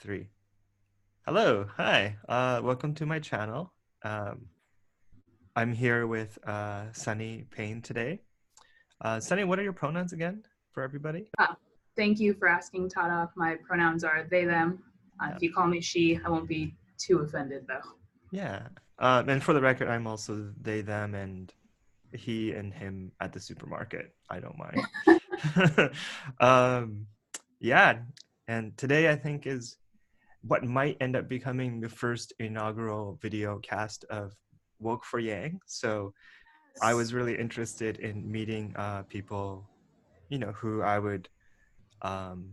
Three. Hello, hi. Welcome to my channel. Um, I'm here with Sunny Payne today. Sunny, what are your pronouns again for everybody? Uh, Thank you for asking, Tada. My pronouns are they, them. Yeah. If you call me she, I won't be too offended, though. Yeah. And for the record, I'm also they, them, and he and him at the supermarket. I don't mind. um, yeah. And today I think is what might end up becoming the first inaugural video cast of Woke for Yang. So I was really interested in meeting people, who I would um,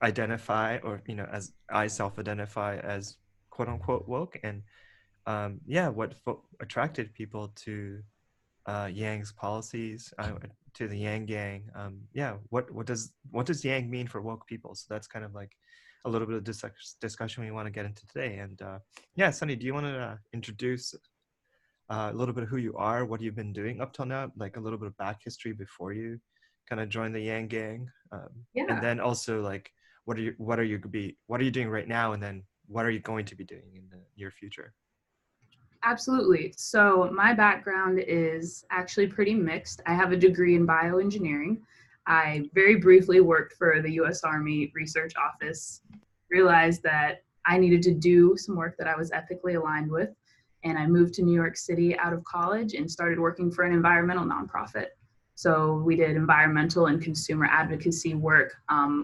identify or, as I self-identify as quote unquote woke. And yeah, what attracted people to Yang's policies, to the Yang Gang. Yeah, what does Yang mean for woke people? So that's kind of like a little bit of discussion we want to get into today. And yeah, Sunny, do you want to introduce a little bit of who you are, what you've been doing up till now, like a little bit of back history before you kind of joined the Yang Gang, and Yeah, then also like what are you doing right now, and then what are you going to be doing in the near future? absolutely. So, my background is actually pretty mixed. I have a degree in bioengineering. I very briefly worked for the US Army Research Office, realized that I needed to do some work that I was ethically aligned with, and I moved to New York City out of college and started working for an environmental nonprofit. So we did environmental and consumer advocacy work,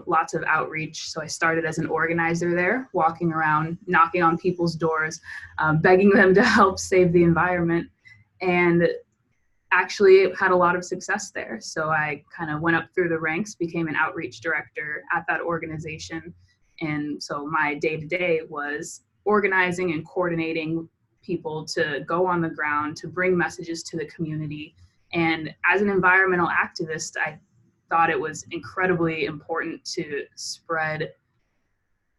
lots of outreach. So I started as an organizer there, walking around, knocking on people's doors, begging them to help save the environment, and actually had a lot of success there. So I kind of went up through the ranks, became an outreach director at that organization. And so my day to day was organizing and coordinating people to go on the ground, to bring messages to the community. And as an environmental activist, I thought it was incredibly important to spread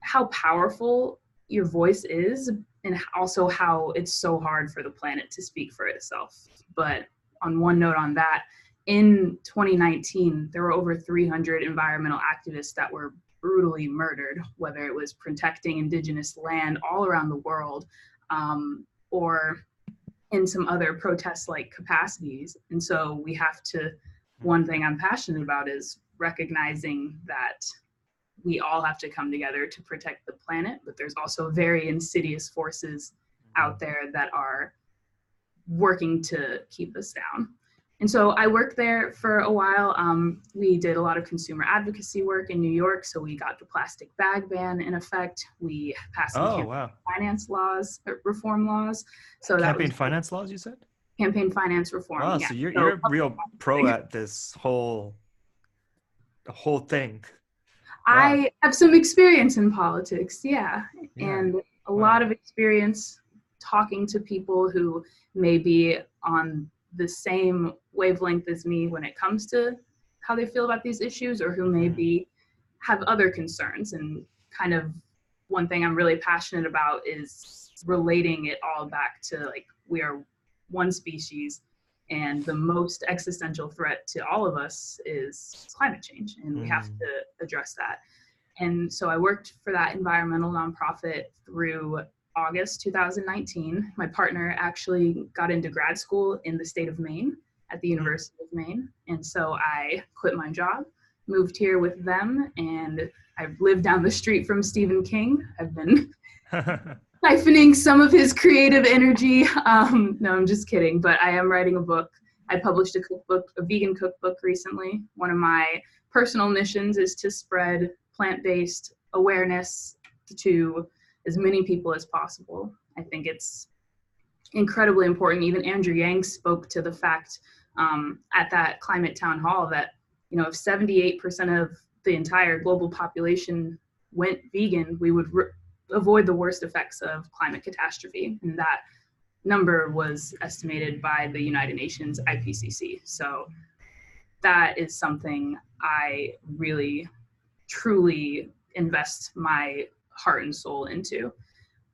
how powerful your voice is, and also how it's so hard for the planet to speak for itself. But on one note on that, in 2019, there were over 300 environmental activists that were brutally murdered, whether it was protecting indigenous land all around the world, or in some other protest like capacities. And so we have to, one thing I'm passionate about is recognizing that we all have to come together to protect the planet, but there's also very insidious forces out there that are working to keep us down. And so I worked there for a while. We did a lot of consumer advocacy work in New York. So we got the plastic bag ban in effect. We passed some Oh, campaign wow. finance laws, reform laws. So that Campaign was finance laws, you said? campaign finance reform. Wow, Yeah. so you're So you're a real pro at this whole thing. Wow. I have some experience in politics, yeah, Yeah. and a lot Wow. of experience talking to people who may be on the same wavelength as me when it comes to how they feel about these issues, or who Hmm. maybe have other concerns. And kind of one thing I'm really passionate about is relating it all back to, like, we are one species, and the most existential threat to all of us is climate change, and we have Mm. to address that. And so I worked for that environmental nonprofit through August 2019. My partner actually got into grad school in the state of Maine at the Mm. University of Maine. And so I quit my job, moved here with them, and I've lived down the street from Stephen King. I've been siphoning some of his creative energy. No, I'm just kidding, but I am writing a book. I published a cookbook, a vegan cookbook recently. One of my personal missions is to spread plant-based awareness to as many people as possible. I think it's incredibly important. Even Andrew Yang spoke to the fact at that climate town hall that, if 78% of the entire global population went vegan, we would avoid the worst effects of climate catastrophe. And that number was estimated by the United Nations IPCC. So that is something I really, truly invest my heart and soul into.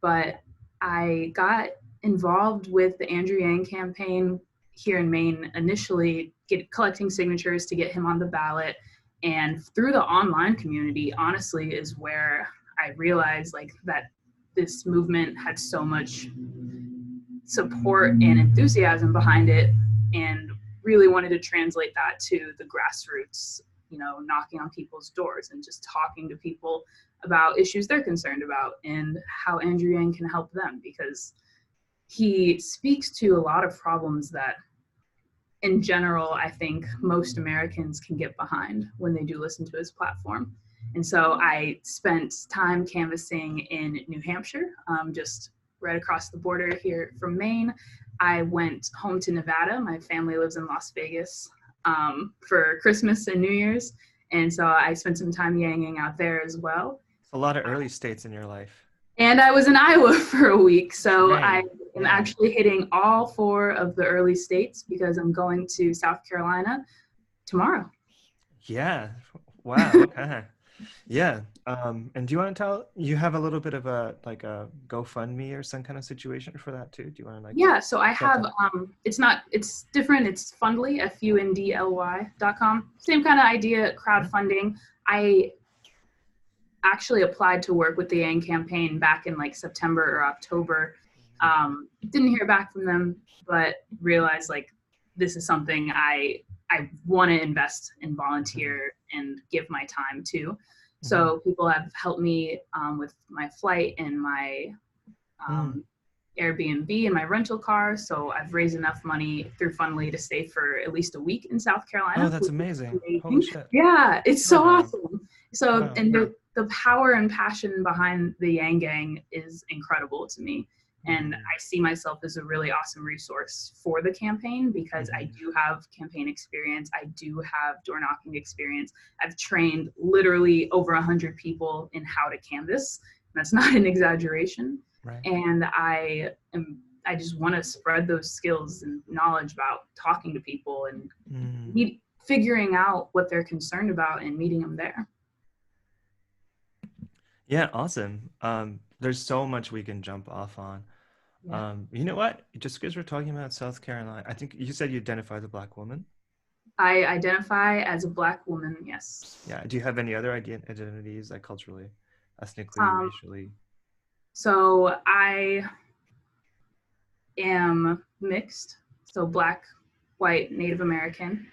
But I got involved with the Andrew Yang campaign here in Maine initially, collecting signatures to get him on the ballot. And through the online community, honestly, is where I realized like that this movement had so much support and enthusiasm behind it, and really wanted to translate that to the grassroots, knocking on people's doors and just talking to people about issues they're concerned about and how Andrew Yang can help them, because he speaks to a lot of problems that in general I think most Americans can get behind when they do listen to his platform. And so I spent time canvassing in New Hampshire, just right across the border here from Maine. I went home to Nevada. My family lives in Las Vegas for Christmas and New Year's. And so I spent some time yanging out there as well. It's a lot of early states in your life. And I was in Iowa for a week. So I Right. am Yeah. actually hitting all 4 of the early states because I'm going to South Carolina tomorrow. Yeah. Wow. Okay. Yeah. And do you want to tell, you have a little bit of a like a GoFundMe or some kind of situation for that too? Do you want to like Yeah, so I share have that? it's different. It's Fundly, Fundly.com. Same kind of idea, Mhm. crowdfunding. I actually applied to work with the Yang campaign back in like September or October. Didn't hear back from them, but realized like this is something I want to invest and Mhm. volunteer and give my time to. Mhm. So people have helped me with my flight and my Mm. um, Airbnb and my rental car. So I've raised enough money through Fundly to stay for at least a week in South Oh, Carolina, that's which is amazing. Holy amazing. shit. Yeah, it's so Wow. awesome. So, Wow. and the power and passion behind the Yang Gang is incredible to me. And Mhm. I see myself as a really awesome resource for the campaign because I Mhm. do have campaign experience. I do have door knocking experience. I've trained literally over 100 people in how to canvass. That's not an exaggeration. Right. And I just want to spread those skills and knowledge about talking to people and Mm. figuring out what they're concerned about and meeting them there. Yeah, awesome. There's so much we can jump off on. Yeah. You know what? Just because we're talking about South Carolina, I think you said you identify as a Black woman. I identify as a Black woman, yes. Yeah. Do you have any other identities, like culturally, ethnically, Um, racially? so I am mixed, so Black, white, Native American,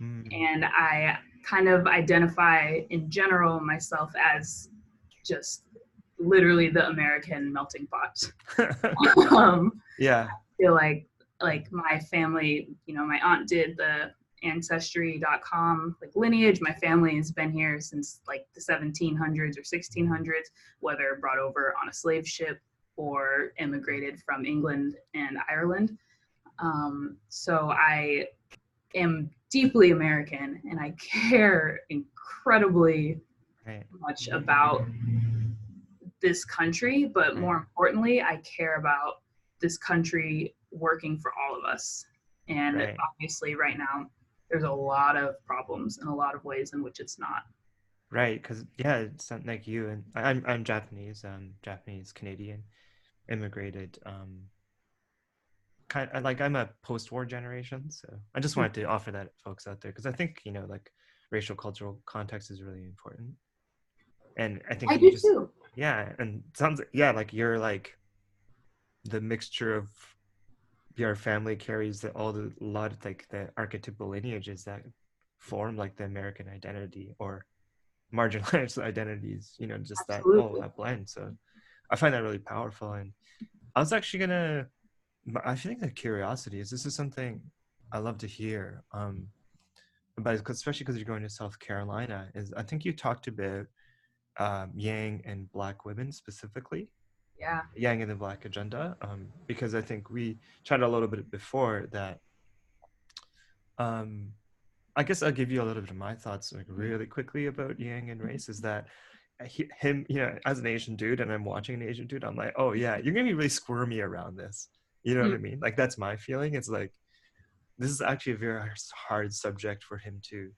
Mm. and I kind of identify in general myself as just literally the American melting pot. um, Yeah. feel like my family, my aunt did the ancestry.com like lineage. My family has been here since like the 1700s or 1600s, whether brought over on a slave ship or immigrated from England and Ireland. So I am deeply American and I care incredibly Right. much about this country, but Right. more importantly, I care about this country working for all of us. And Right. obviously, right now, there's a lot of problems and a lot of ways in which it's not. Right. Because yeah, it's not like you and I'm Japanese, Japanese Canadian, immigrated. Kind of, like I'm a post-war generation, so I just wanted to offer that folks out there because I think like racial cultural context is really important, and I think I you do just too. yeah, and it sounds yeah like you're like the mixture of your family carries all the lot of like the archetypal lineages that form like the American identity or marginalized identities, just that all Absolutely. that blend. So I find that really powerful, and I was actually gonna I think the curiosity is this is something I love to hear. But especially because you're going to South Carolina, is I think you talked about Yang and Black women specifically, Yeah. Yang and the Black agenda, because I think we chatted a little bit before that. Um, I guess I'll give you a little bit of my thoughts, like really quickly about Yang and race. Is that him, as an Asian dude, and I'm watching an Asian dude, I'm like, oh yeah, you're gonna be really squirmy around this. You know what Mm, I mean? Like that's my feeling. It's like this is actually a very hard subject for him to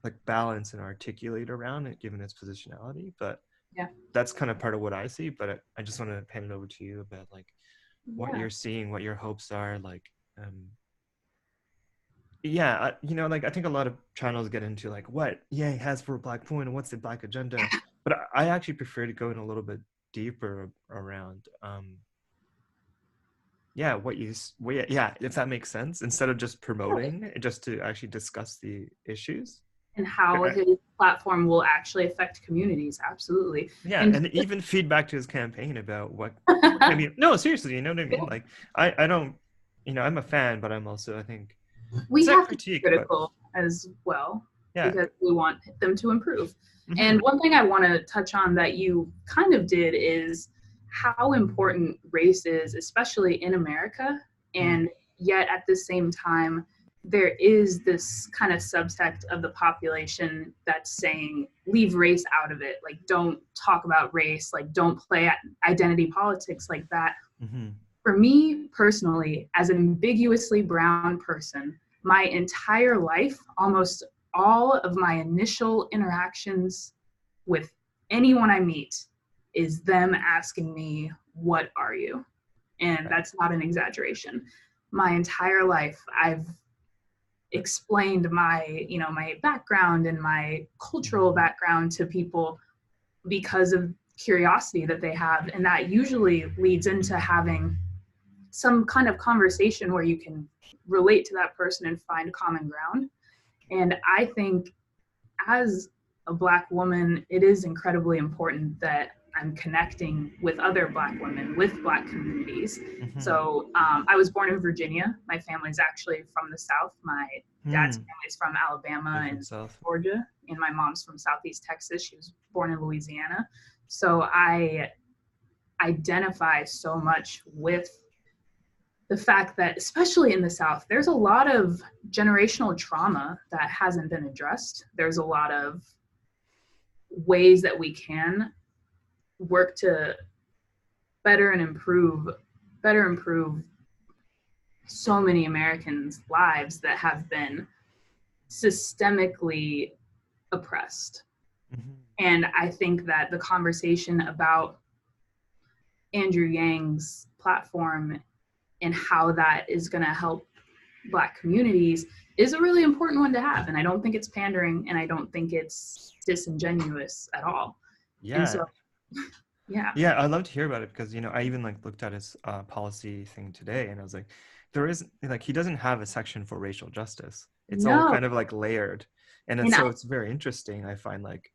like balance and articulate around it given its positionality, but yeah. that's kind of part of what I see. But I just want to hand it over to you about like what Yeah. you're seeing, what your hopes are, like yeah, like I think a lot of channels get into like what Yang has for a Black woman and what's the Black agenda, But I actually prefer to go in a little bit deeper around yeah, yeah, if that makes sense, instead of just promoting, just to actually discuss the issues. And how Uh, his platform will actually affect communities. Absolutely. Yeah, And and even feedback to his campaign about what, I mean, no, seriously, you know what I mean? Like, I don't, I'm a fan, but I'm also, I think, we it's not have to be critique, but critical as well yeah. because we want them to improve. Hmm. And one thing I want to touch on that you kind of did is how important race is, especially in America. Mm. And yet at the same time, there is this kind of subsect of the population that's saying, leave race out of it. Like, don't talk about race. Like, don't play identity politics like that. Hmm. For me personally, as an ambiguously brown person, my entire life, almost all of my initial interactions with anyone I meet is them asking me, "What are you?" And Right. that's not an exaggeration. My entire life, I've explained my background and my cultural Hmm. background to people because of curiosity that they have, and that usually leads into having some kind of conversation where you can relate to that person and find common ground. And I think as a Black woman, it is incredibly important that I'm connecting with other Black women, with Black communities. Hmm. So I was born in Virginia. My family's actually from the South. My dad's Hmm. family's from Alabama Different and South. Georgia, and my mom's from Southeast Texas. She was born in Louisiana. So I identify so much with the fact that, especially in the South, there's a lot of generational trauma that hasn't been addressed. There's a lot of ways that we can work to better and improve so many Americans' lives that have been systemically oppressed. Hmm. And I think that the conversation about Andrew Yang's platform and how that is going to help Black communities is a really important one to have. And I don't think it's pandering, and I don't think it's disingenuous at all. And Yeah. so, yeah. Yeah, I'd love to hear about it because, I even like looked at his policy thing today and I was like, there is like, he doesn't have a section for racial justice. It's all No. kind of like layered. And then And so it's very interesting. I find like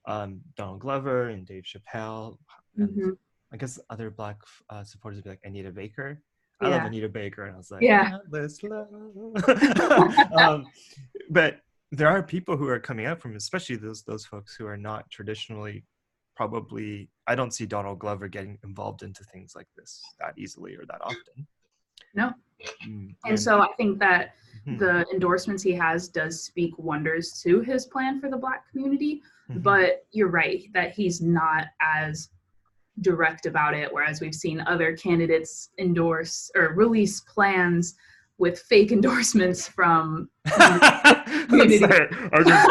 Donald Glover and Dave Chappelle and mm-hmm. I guess other Black supporters would be like Anita Baker. I love Yeah. Anita Baker and I was like, Yeah. endless love. But there are people who are coming out from, especially those folks who are not traditionally, probably, I don't see Donald Glover getting involved into things like this that easily or that often. No. And And so I think that mhm, the endorsements he has does speak wonders to his plan for the Black community. mhm, But you're right that he's not as direct about it, whereas we've seen other candidates endorse or release plans with fake endorsements from community. sorry, I just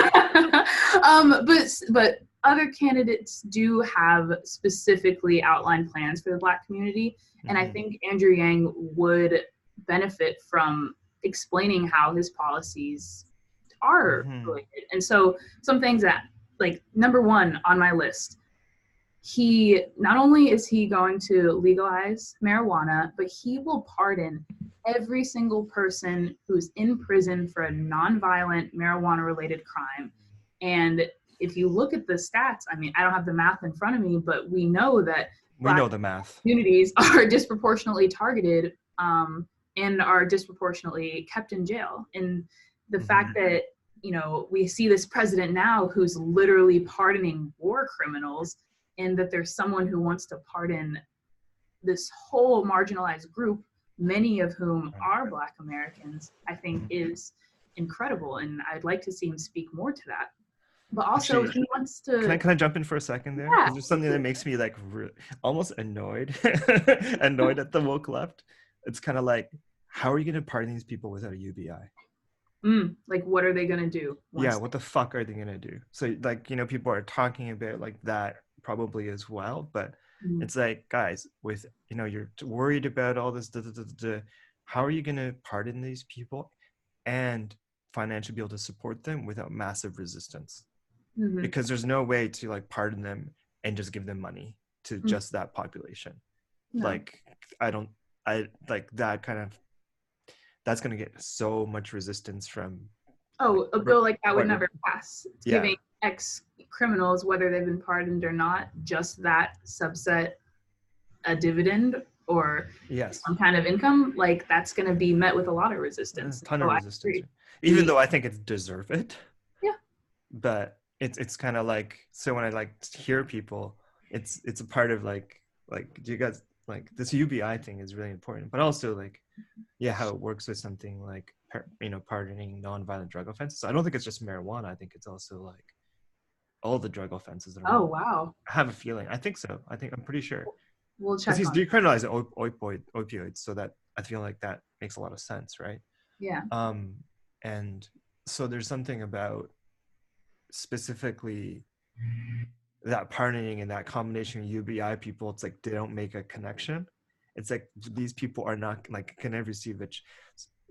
But other candidates do have specifically outlined plans for the Black community, and I mhm, think Andrew Yang would benefit from explaining how his policies are mhm, related. And so some things that, like, number one on my list, he not only is he going to legalize marijuana, but he will pardon every single person who's in prison for a nonviolent marijuana related crime. And if you look at the stats, I mean, I don't have the math in front of me, but we know that we Black know the math. communities are disproportionately targeted, and are disproportionately kept in jail. And the fact Mhm, that, we see this president now who's literally pardoning war criminals, and that there's someone who wants to pardon this whole marginalized group, many of whom right, are Black Americans, I think mhm. is incredible. And I'd like to see him speak more to that. But also, Actually, he wants can I to, can I jump in for a second there? yeah, Because there's something that makes me like almost annoyed, annoyed at the woke left. It's kind of like, how are you going to pardon these people without a UBI? like, what are they going to do Yeah, once what the fuck are they going to do? So like, people are talking about like that probably as well, but they, it's like, guys, with you're worried about all this, how are you going to pardon these people and financially be able to support them without massive resistance? Hmm. because there's no way to like pardon them and just give them money to just that population. No. Like I don't, I like that kind of, that's going to get so much resistance from like Oh, a bill like that would white, never pass. It's yeah, giving ex criminals, whether they've been pardoned or not, just that subset a dividend or yes, some kind of income. Like that's going to be met with a lot of a resistance. ton So of I resistance, agree. even We, though I think it's deserve it. yeah. But it's kind of like, so when I like hear people, it's a part of like do you guys like this UBI thing is really important, but also like yeah, how it works with something like pardoning nonviolent drug offenses. I don't think it's just marijuana. I think it's also like all the drug offenses that are Oh, wrong. wow. I have a feeling. I think so. I'm pretty sure We'll because check he's on. decriminalizing opioids, so that I feel like that makes a lot of sense, right? Yeah. Um, and so there's something about specifically that pardoning and that combination of UBI people. It's like they don't make a connection. It's like these people are not like can never receive it.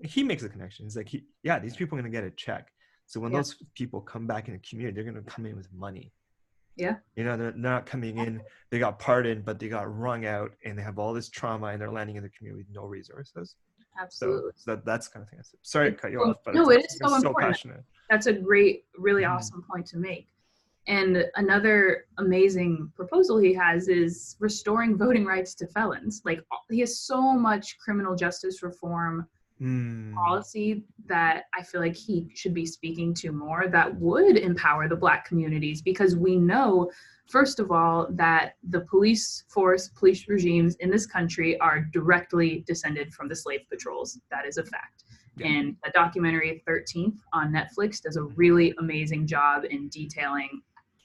He makes a connection. He's like, yeah, these people are gonna get a check. So when Yeah. those people come back in the community, they're gonna come in with money. Yeah. They're not coming in. They got pardoned, but they got wrung out, and they have all this trauma, and they're landing in the community with no resources. So, Absolutely. that's kind of thing. Sorry to cut you off, but No, it is I'm so so important. passionate. That's a great, really Mm-hmm. awesome point to make. And another amazing proposal he has is restoring voting rights to felons. Like he has so much criminal justice reform Mm. policy that I feel like he should be speaking to more that would empower the Black communities, because we know, first of all, that the police force, police regimes in this country are directly descended from the slave patrols. That is a fact. Yeah. And the documentary 13th on Netflix does a Mm-hmm. really amazing job in detailing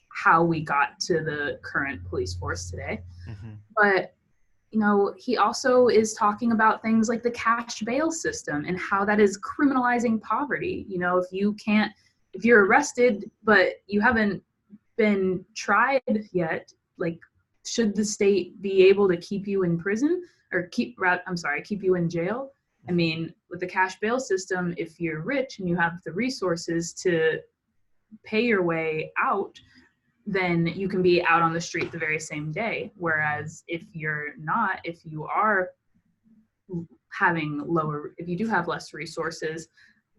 how we got to the current police force today. Mm-hmm. But he also is talking about things like the cash bail system and how that is criminalizing poverty. If you're arrested but you haven't been tried yet, like, should the state be able to keep you in prison or keep you in jail? I mean, with the cash bail system, if you're rich and you have the resources to pay your way out, then you can be out on the street the very same day. Whereas if you're not, if you are if you do have less resources,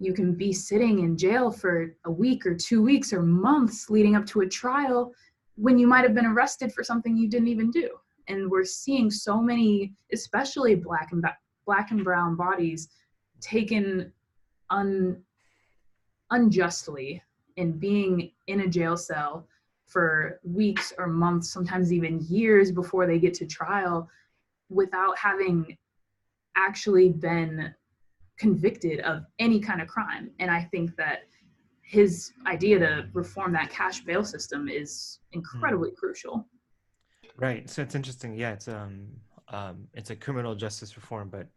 you can be sitting in jail for a week or 2 weeks or months leading up to a trial when you might have been arrested for something you didn't even do. And we're seeing so many, especially black and brown bodies, taken unjustly and being in a jail cell for weeks or months, sometimes even years before they get to trial, without having actually been convicted of any kind of crime. And I think that his idea to reform that cash bail system is Mm. incredibly crucial. Right. So it's interesting. Yeah, it's a criminal justice reform, but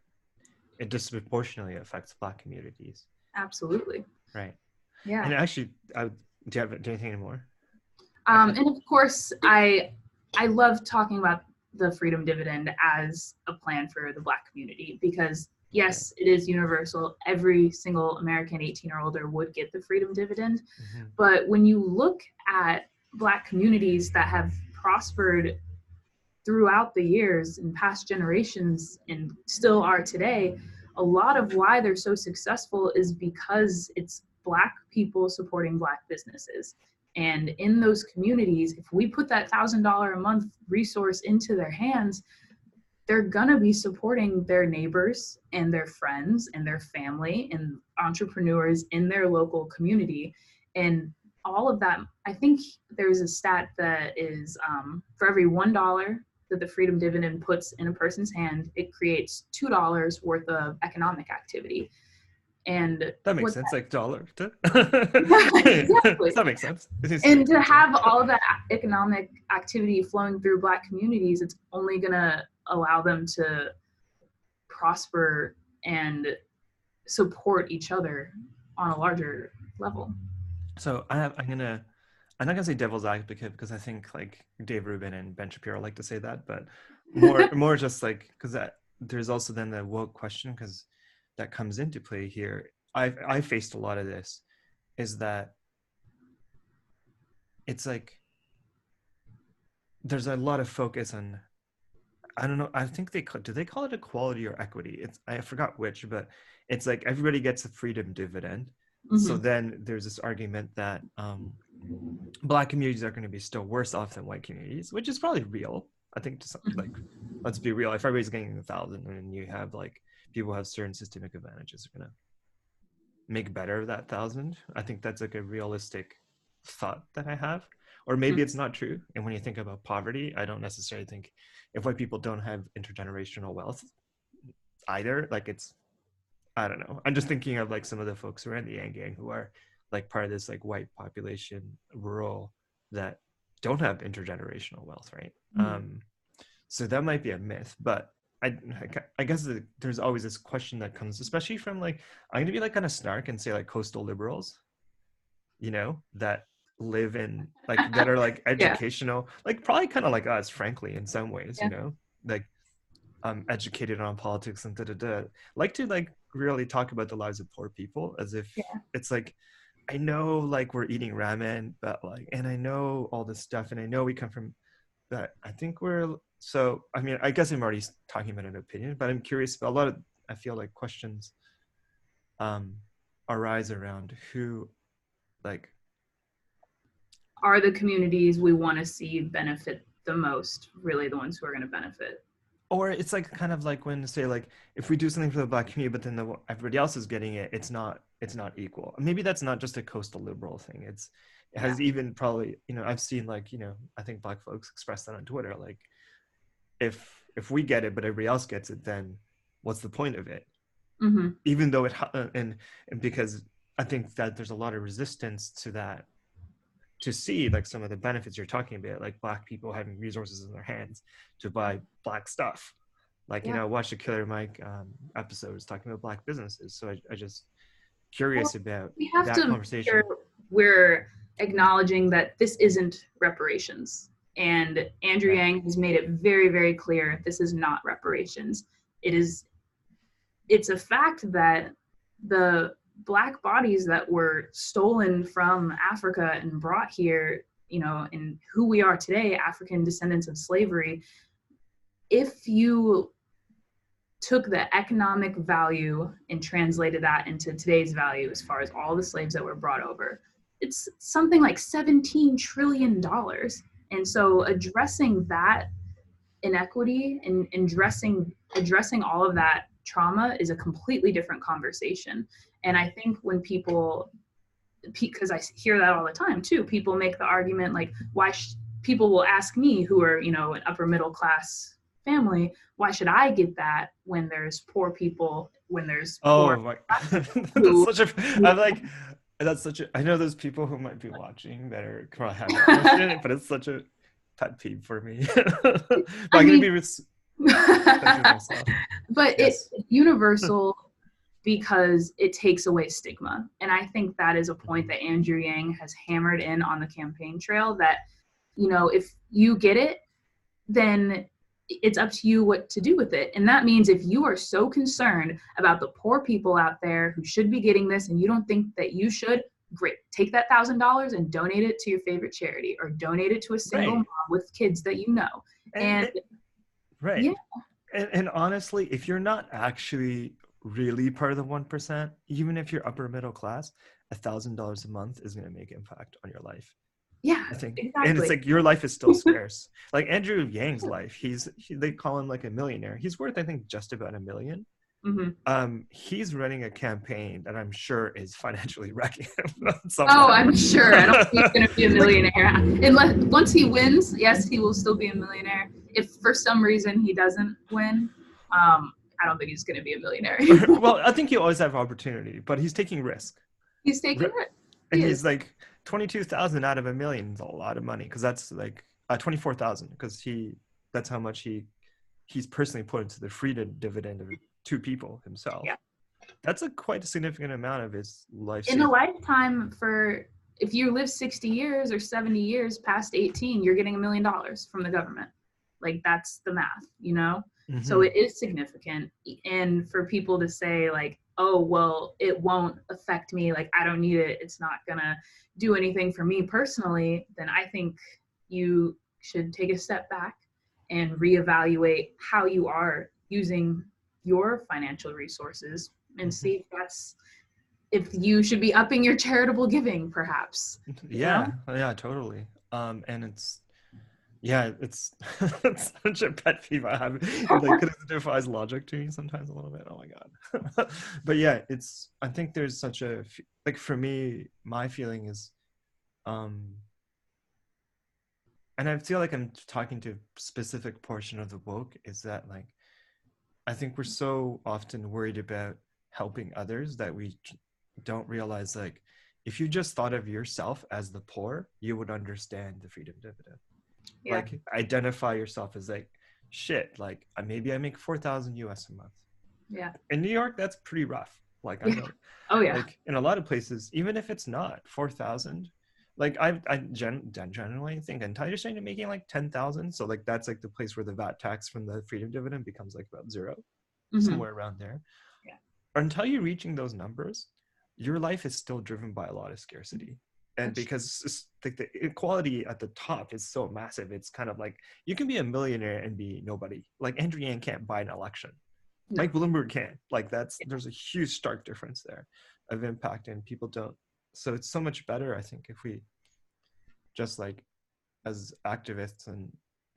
it disproportionately affects Black communities. Absolutely. Right. Yeah. And actually, do you have anything anymore? And of course, I love talking about the freedom dividend as a plan for the Black community, because Right. yes, it is universal. Every single American 18 or older would get the freedom dividend. Mm-hmm. But when you look at Black communities that have prospered throughout the years and past generations and still are today, a lot of why they're so successful is because it's Black people supporting Black businesses. And in those communities, if we put that $1,000 a month resource into their hands, they're going to be supporting their neighbors and their friends and their family and entrepreneurs in their local community. And all of that, I think there's a stat that is for every $1 that the freedom dividend puts in a person's hand, it creates $2 worth of economic activity. And That makes what sense. Like dollar. exactly. That makes sense. It seems to And make to sense. Yeah. have all of that economic activity flowing through Black communities, it's only going to allow them to prosper and support each other on a larger level. So I'm not gonna say devil's advocate because I think like Dave Rubin and Ben Shapiro like to say that, but more just like because that there's also then the woke question because that comes into play here. I faced a lot of this is that it's like there's a lot of focus on, I don't know, I think do they call it equality or equity? It's, I forgot which, but it's like everybody gets a freedom dividend. So Mm-hmm. then there's this argument that black communities are going to be still worse off than white communities, which is probably real. I think to some, like, let's be real. If everybody's getting 1,000 and you have like people who have certain systemic advantages are going to make better of that 1,000. I think that's like a realistic thought that I have. Or maybe it's not true. And when you think about poverty, I don't necessarily think if white people don't have intergenerational wealth either, like it's, I don't know. I'm just thinking of like some of the folks who are in the Yang Gang who are like part of this like white population, rural, that don't have intergenerational wealth, right? Mm-hmm. So that might be a myth, but I guess there's always this question that comes, especially from like, I'm gonna be like kind of snark and say like coastal liberals, you know, that live in like, that are like Yeah. educational, like probably kind of like us, frankly, in some ways, Yeah. you know, like educated on politics and like to like really talk about the lives of poor people as if Yeah. it's like, I know like we're eating ramen, but like, and I know all this stuff, and I know we come from, but I think we're, so I mean, I guess I'm already talking about an opinion, but I'm curious about a lot of, I feel like questions um arise around who, like, Are the communities we want to see benefit the most really the ones who are going to benefit? or it's like kind of like when, say, like if we do something for the black community but then everybody else is getting it, it's not equal. Maybe that's not just a coastal liberal thing. It Yeah. has even probably, you know, I've seen like, you know, I think black folks express that on Twitter, like if we get it but everybody else gets it, then what's the point of it? Mm-hmm. Even though and because I think that there's a lot of resistance to that, to see like some of the benefits you're talking about, like black people having resources in their hands to buy black stuff. Like, you Yeah. know, I watched a Killer Mike episodes talking about black businesses. So I just Well, curious about we have that to make sure conversation. we're acknowledging that this isn't reparations. And Andrew Right. Yang has made it very, very clear this is not reparations. It is, it's a fact that the black bodies that were stolen from Africa and brought here, you know, and who we are today, African descendants of slavery, if you took the economic value and translated that into today's value as far as all the slaves that were brought over, it's something like $17 trillion. And so addressing that inequity and addressing all of that trauma is a completely different conversation. And I think when people, because I hear that all the time too, people make the argument like, people will ask me who are, you know, an upper middle class family, why should I get that when there's poor people, when there's poor Oh my, that's who, such a, I'm like, that's such a, I know there's people who might be watching that are probably have that question, but it's such a pet peeve for me. But I I'm gonna mean, be respectful of myself. but it's Yes. universal because it takes away stigma. And I think that is a point that Andrew Yang has hammered in on the campaign trail, that, you know, if you get it, then it's up to you what to do with it. And that means if you are so concerned about the poor people out there who should be getting this and you don't think that you should, great. Take that $1,000 and donate it to your favorite charity, or donate it to a single mom Right. with kids that you know. And And right. yeah, And honestly, if you're not actually really part of the 1%, even if you're upper middle class, $1,000 a month is going to make impact on your life. yeah, I think, and it's exactly. like your life is still scarce. Like Andrew Yang's life, they call him like a millionaire. He's worth, I think, just about $1 million. Mm-hmm. He's running a campaign that I'm sure is financially wrecking him Oh, somehow. I'm sure. I don't think he's going to be a Like, millionaire. Unless once he wins, yes, he will still be a millionaire. If for some reason he doesn't win, I don't think he's going to be a millionaire anymore. well, I think you always have opportunity, but he's taking risk. He's taking it. And He is. he's like 22,000 out of $1 million is a lot of money, because that's like 24,000, because that's how much he's personally put into the freedom dividend of 2 people himself. Yeah. That's a quite a significant amount of his life In a savings. lifetime, for if you live 60 years or 70 years past 18, you're getting $1 million from the government. Like, that's the math, you know? So Mm-hmm. it is significant. And for people to say, like, oh, well, it won't affect me, like I don't need it, it's not gonna do anything for me personally, then I think you should take a step back and reevaluate how you are using your financial resources and Mhm. see if you should be upping your charitable giving, perhaps, you know? Yeah, yeah, totally. And yeah, it's it's such a pet peeve I have. Like, 'cause it defies logic to me sometimes a little bit. Oh my God. But yeah, I think there's such like for me, my feeling is, um, and I feel like I'm talking to a specific portion of the woke, is that like, I think we're so often worried about helping others that don't realize, like, if you just thought of yourself as the poor, you would understand the freedom dividend. Yeah, Like, identify yourself as like, shit, like maybe I make 4,000 US a month. yeah, In New York, that's pretty rough. Like, I yeah. know, Oh yeah. like in a lot of places, even if it's not 4,000, like generally think until you're making like 10,000. So like that's like the place where the VAT tax from the freedom dividend becomes like about zero, Hmm. somewhere around there. Yeah, Until you're reaching those numbers, your life is still driven by a lot of scarcity. And that's because it's like the inequality at the top is so massive, it's kind of like you can be a millionaire and be nobody. Like Andrew Yang can't buy an election. no. Mike Bloomberg can. Like there's a huge stark difference there of impact, and people don't. So it's so much better, I think, if we just like as activists and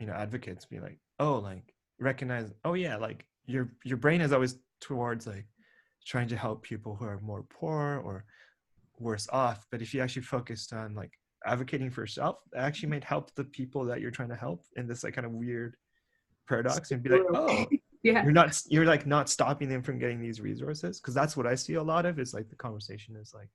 advocates be like, oh, like recognize, oh yeah, like your brain is always towards like trying to help people who are more poor or worse off, but if you actually focused on like advocating for yourself, it actually might help the people that you're trying to help in this like kind of weird paradox, and be like, oh, Yeah. you're like not stopping them from getting these resources, because that's what I see a lot of, is like the conversation is like,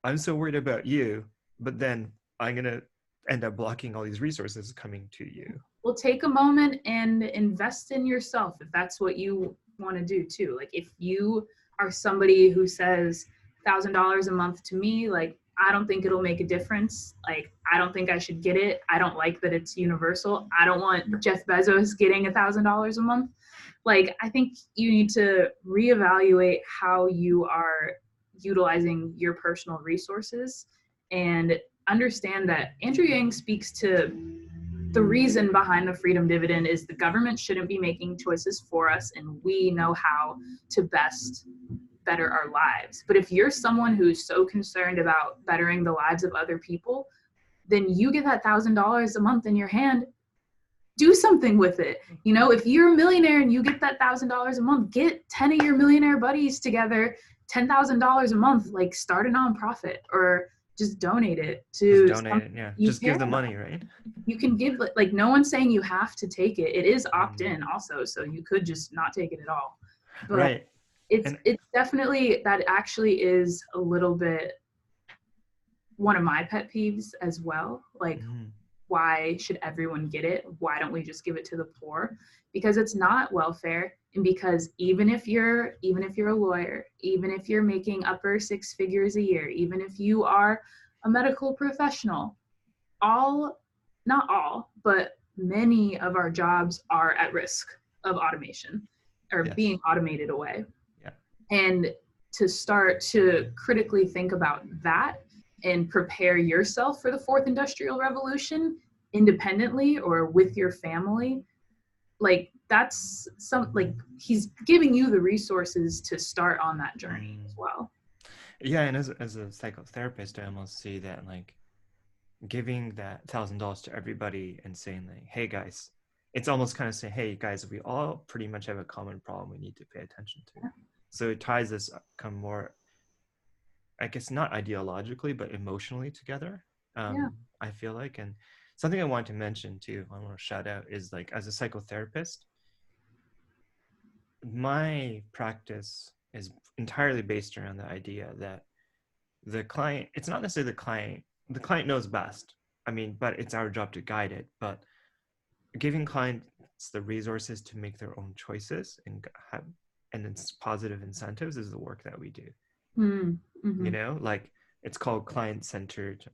I'm so worried about you, but then I'm gonna end up blocking all these resources coming to you. Well, take a moment and invest in yourself if that's what you want to do too. Like if you are somebody who says $1,000 a month to me, like I don't think it'll make a difference. Like I don't think I should get it. I don't like that it's universal. I don't want Jeff Bezos getting $1,000 a month. Like I think you need to reevaluate how you are utilizing your personal resources and understand that Andrew Yang speaks to the reason behind the freedom dividend is the government shouldn't be making choices for us, and we know how to best better our lives. But if you're someone who's so concerned about bettering the lives of other people, then you get that $1,000 a month in your hand, do something with it. You know, if you're a millionaire and you get that $1,000 a month, get 10 of your millionaire buddies together, $10,000 a month, like start a nonprofit or just donate it Just to donate something it, yeah, you just care give the about. money, right? You can give, like no one's saying you have to take it. It is opt Mm. in also, so you could just not take it at all. But Right. it's And it's definitely, that actually is a little bit one of my pet peeves as well. Like mm, why should everyone get it? Why don't we just give it to the poor? Because it's not welfare, and because even if you're a lawyer, even if you're making upper six figures a year, even if you are a medical professional, all not all, but many of our jobs are at risk of automation or being yes, automated away. yeah, And to start to critically think about that and prepare yourself for the fourth industrial revolution independently or with your family, like that's some, like he's giving you the resources to start on that journey mm, as well. yeah. And as a psychotherapist, I almost see that like giving that $1,000 to everybody and saying like, hey guys, it's almost kind of saying, hey guys, we all pretty much have a common problem we need to pay attention to. So it ties this come more, I guess, not ideologically but emotionally together. Yeah. I feel like. And something I want to mention too, I want to shout out, is like, as a psychotherapist, my practice is entirely based around the idea that the client, it's not necessarily the client knows best, I mean, but it's our job to guide it. But giving clients the resources to make their own choices and have, and it's positive incentives, is the work that we do. Mm-hmm. Like, it's called client-centered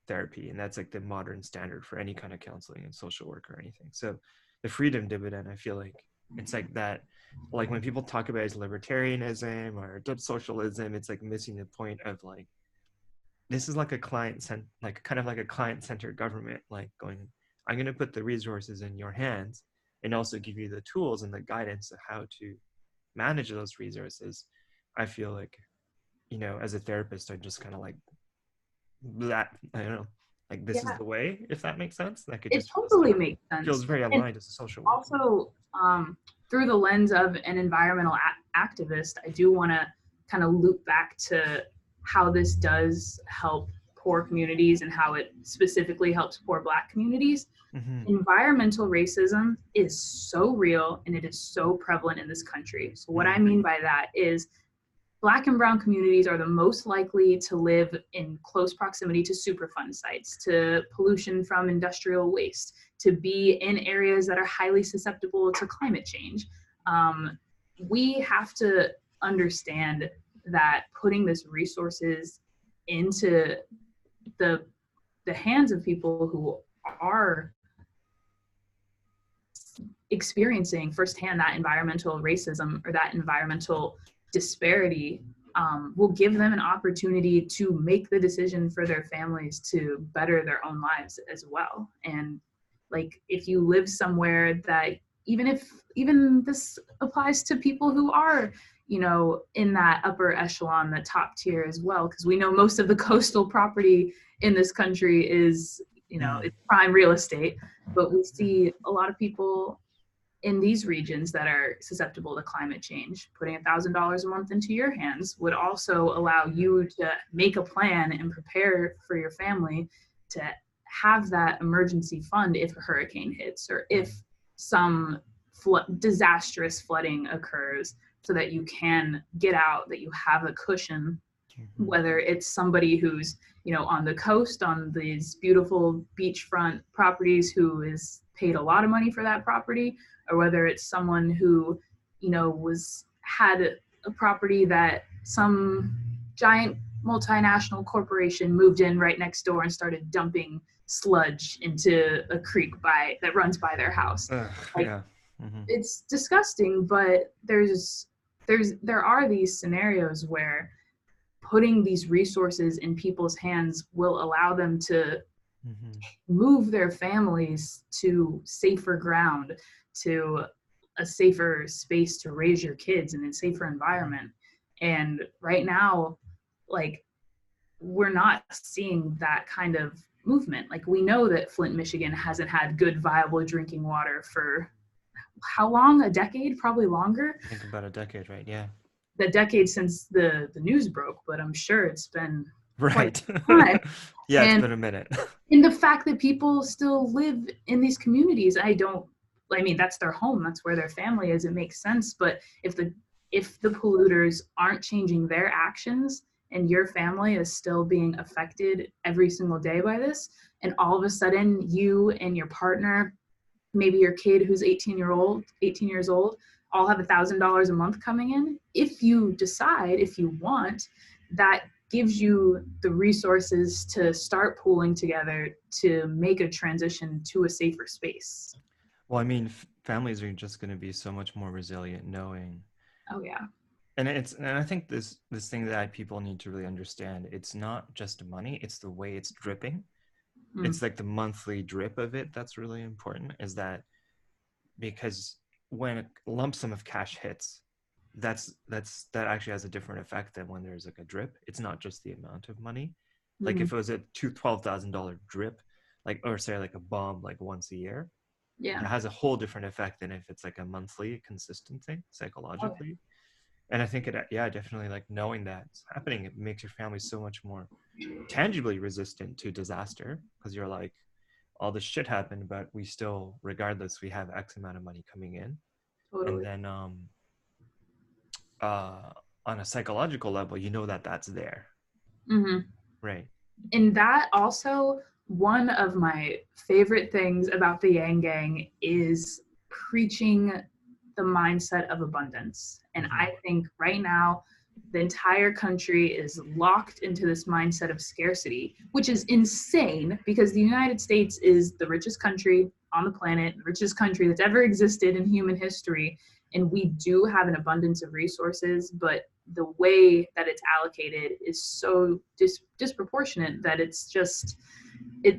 therapy, and that's like the modern standard for any kind of counseling and social work or anything. So the freedom dividend, I feel like, It's like that, like when people talk about as libertarianism or socialism, it's like missing the point of like, this is like a like kind of like a client-centered government, like going, I'm going to put the resources in your hands and also give you the tools and the guidance of how to manage those resources. I feel like, as a therapist, I just kind of like that. I don't know, like this is Yeah, the way, if that makes sense. Like it it just totally makes sense. feels very And aligned as a social worker. also, through the lens of an environmental activist, I do want to kind of loop back to how this does help poor communities and how it specifically helps poor Black communities. Mm-hmm. Environmental racism is so real and it is so prevalent in this country. So, what I Mm-hmm. mean by that is Black and brown communities are the most likely to live in close proximity to Superfund sites, to pollution from industrial waste, to be in areas that are highly susceptible to climate change. We have to understand that putting this resources into the the hands of people who are experiencing firsthand that environmental racism or that environmental disparity will give them an opportunity to make the decision for their families to better their own lives as well. And like if you live somewhere that even this applies to people who are in that upper echelon, the top tier as well, because we know most of the coastal property in this country is Mm-hmm. it's prime real estate, but we see a lot of people in these regions that are susceptible to climate change. Putting $1,000 a month into your hands would also allow you to make a plan and prepare for your family to have that emergency fund if a hurricane hits or if some disastrous flooding occurs, so that you can get out, that you have a cushion, Mm-hmm. whether it's somebody who's on the coast on these beautiful beachfront properties who is paid a lot of money for that property, or whether it's someone who was had a property that some giant multinational corporation moved in right next door and started dumping sludge into a creek that runs by their house. Like, Yeah. Mm-hmm. it's disgusting, but there are these scenarios where putting these resources in people's hands will allow them to Mm-hmm. move their families to safer ground, to a safer space to raise your kids in a safer environment. And right now, like, we're not seeing that kind of movement. Like, we know that Flint, Michigan hasn't had good, viable drinking water for how long? A decade? Probably longer. I think about a decade, right? Yeah. The decade since the news broke, but I'm sure it's been quite Right. some time. Yeah, it's And been a minute. in the fact that people still live in these communities, I mean, that's their home, that's where their family is, it makes sense. But if the polluters aren't changing their actions and your family is still being affected every single day by this, and all of a sudden you and your partner, maybe your kid who's 18 years old, all have $1,000 a month coming in, if you decide, if you want, that gives you the resources to start pooling together to make a transition to a safer space. Well, I mean, families are just going to be so much more resilient knowing. Oh yeah. And I think this thing that people need to really understand, it's not just money, it's the way it's dripping. Mm. It's like the monthly drip of it that's really important, is that because when a lump sum of cash hits, that actually has a different effect than when there's like a drip. It's not just the amount of money. Like Mm-hmm. if it was a $12,000 drip, like, or say like a bomb like once a year, Yeah. that has a whole different effect than if it's like a monthly consistent thing Oh, psychologically. And I think it, yeah, definitely, like knowing that it's happening, it makes your family so much more tangibly resistant to disaster, because you're like, all this shit happened, but we still, regardless, we have X amount of money coming in. And totally. then uh on a psychological level, you know that that's there, Mm-hmm. right? And that also, one of my favorite things about the Yang Gang is preaching the mindset of abundance. And Mm-hmm. I think right now the entire country is locked into this mindset of scarcity, which is insane because the United States is the richest country on the planet, the richest country that's ever existed in human history. And we do have an abundance of resources, but the way that it's allocated is so disproportionate that it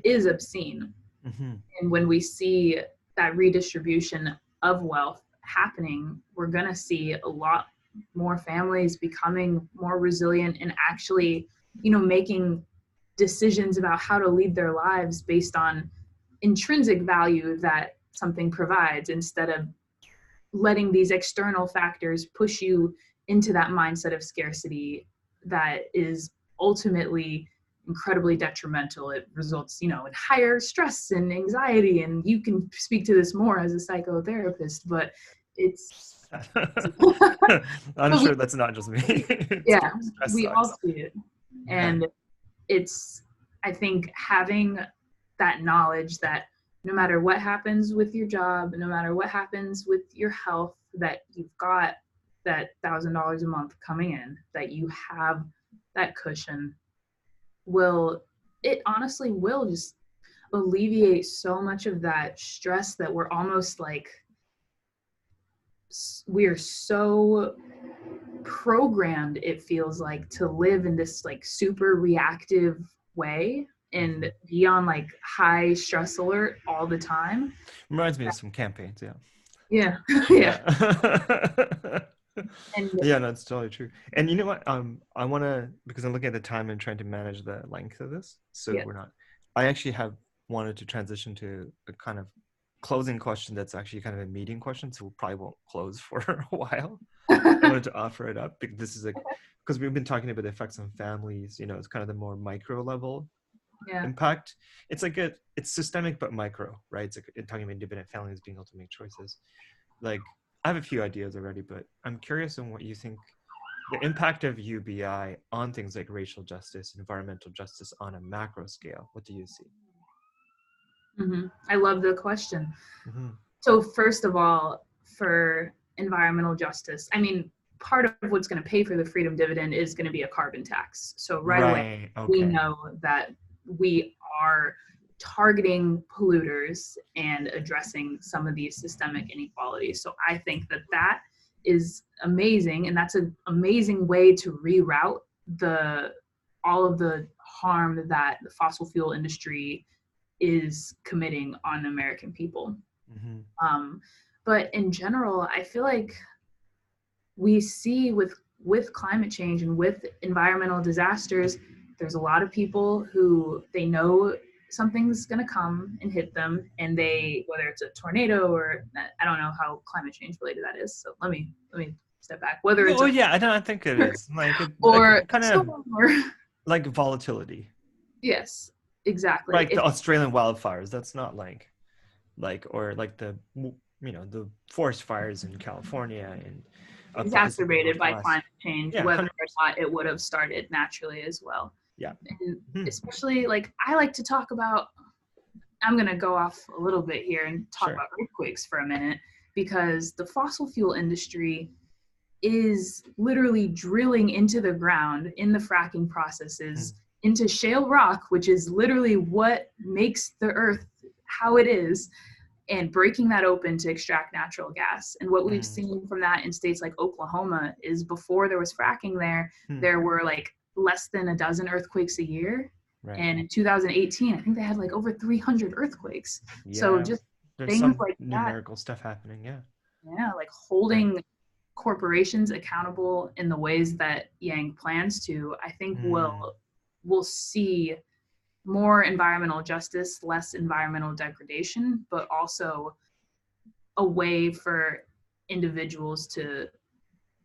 is obscene. Mm-hmm. And when we see that redistribution of wealth happening, we're going to see a lot more families becoming more resilient and actually, making decisions about how to lead their lives based on intrinsic value that something provides instead of letting these external factors push you into that mindset of scarcity that is ultimately incredibly detrimental. It results, in higher stress and anxiety. And you can speak to this more as a psychotherapist, but it's I'm but we, sure that's not just me. yeah, Stress we all sucks. see it. Yeah. And it's, I think, having that knowledge that no matter what happens with your job, no matter what happens with your health, that you've got that $1,000 a month coming in, that you have that cushion, it honestly will just alleviate so much of that stress that we're so programmed, it feels like, to live in this like super reactive way and be on like high stress alert all the time. Reminds me of some campaigns, yeah. Yeah. Yeah. Yeah. And Yeah, that's totally true. And you know what? I want to, because I'm looking at the time and trying to manage the length of this, so yeah. we're not. I actually have wanted to transition to a kind of closing question that's actually kind of a meeting question, so we probably won't close for a while. I wanted to offer it up because this is because we've been talking about the effects on families. It's kind of the more micro level Yeah. impact. It's systemic but micro, right? It's like talking about independent families being able to make choices. Like, I have a few ideas already, but I'm curious on what you think the impact of UBI on things like racial justice, environmental justice on a macro scale. What do you see? I love the question. Mm-hmm. So first of all, for environmental justice, I mean, part of what's going to pay for the freedom dividend is going to be a carbon tax. So right away, Right. we Okay. know that we are targeting polluters and addressing some of these systemic inequalities. So I think that is amazing, and that's an amazing way to reroute all of the harm that the fossil fuel industry is committing on American people. Mm-hmm. Um, but in general, I feel like we see with climate change and with environmental disasters, there's a lot of people who they know something's going to come and hit them, and they, whether it's a tornado or, I don't know how climate change related that is, so let me step back, whether it's Oh a yeah, I don't think it is or kind of storm or like volatility, yes, exactly. like the Australian wildfires. That's not like or like the forest fires in California and up the Pacific Exacerbated by Northwest. climate change, Yeah, whether 100%. or not it would have started naturally as well. Yeah. And Hmm. especially, like, I like to talk about, I'm going to go off a little bit here and talk Sure. about earthquakes for a minute, because the fossil fuel industry is literally drilling into the ground in the fracking processes into shale rock, which is literally what makes the earth how it is, and breaking that open to extract natural gas. And what we've seen from that in states like Oklahoma is, before there was fracking there were like less than a dozen earthquakes a year. Right. And in 2018, I think they had like over 300 earthquakes. So Yeah. just There's things some like that, numerical stuff happening. Yeah. yeah, like holding corporations accountable in the ways that Yang plans to, I think we'll see more environmental justice, less environmental degradation, but also a way for individuals to